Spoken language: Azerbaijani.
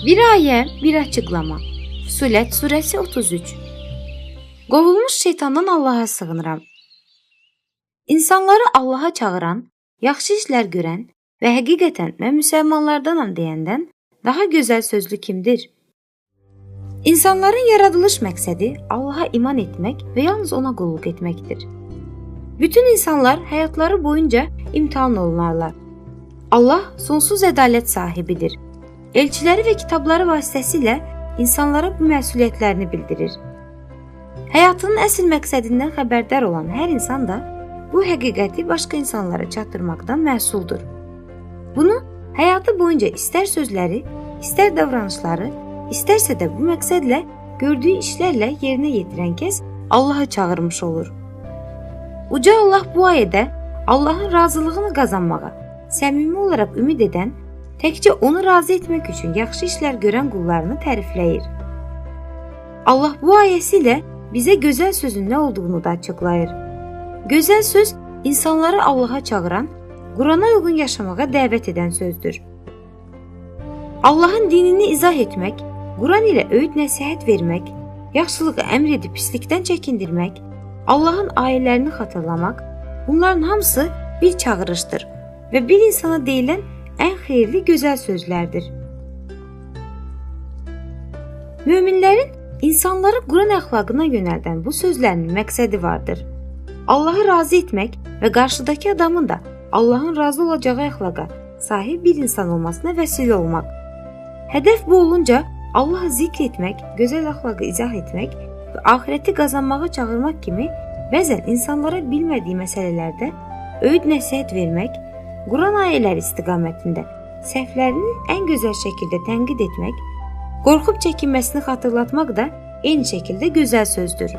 Bir ayə, bir açıqlama. Fusilət surəsi 33. Qovulmuş şeytandan Allaha sığınıram. İnsanları Allaha çağıran, yaxşı işlər görən və həqiqətən mən müsəlmanlardanam deyəndən daha gözəl sözlü kimdir? İnsanların yaradılış məqsədi Allaha iman etmək və yalnız ona qulluq etməkdir. Bütün insanlar həyatları boyunca imtahan olunarlar. Allah sonsuz ədalət sahibidir. Elçiləri və kitabları vasitəsilə insanlara bu məsuliyyətlərini bildirir. Həyatının əsl məqsədindən xəbərdar olan hər insan da bu həqiqəti başqa insanlara çatdırmaqdan məsuldur. Bunu həyatı boyunca istər sözləri, istər davranışları, istərsə də bu məqsədlə gördüyü işlərlə yerinə yetirən kəs Allaha çağırmış olur. Uca Allah bu ayədə Allahın razılığını qazanmağa, səmimi olaraq ümid edən, təkcə onu razı etmək üçün yaxşı işlər görən qullarını tərifləyir. Allah bu ayəsi ilə bizə gözəl sözün nə olduğunu da açıqlayır. Gözəl söz insanları Allaha çağıran, Qurana uyğun yaşamağa dəvət edən sözdür. Allahın dinini izah etmək, Quran ilə öyüd nəsihət vermək, yaxşılığı əmr edib pislikdən çəkindirmək, Allahın ayələrini xatırlamaq, bunların hamısı bir çağırışdır və bir insana deyilən ən xeyirli gözəl sözlərdir. Möminlərin insanları Quran əxlaqına yönəldən bu sözlərinin məqsədi vardır. Allahı razı etmək və qarşıdakı adamın da Allahın razı olacağı əxlaqa sahib bir insan olmasına vəsilə olmaq. Hədəf bu olunca Allahı zikr etmək, gözəl əxlaqı izah etmək və axirəti qazanmağa çağırmaq kimi bəzən insanlara bilmədiyi məsələlərdə öyüd nəsihət vermək, Quran ayələri istiqamətində səhvlərini ən gözəl şəkildə tənqid etmək, qorxub çəkinməsini xatırlatmaq da eyni şəkildə gözəl sözdür.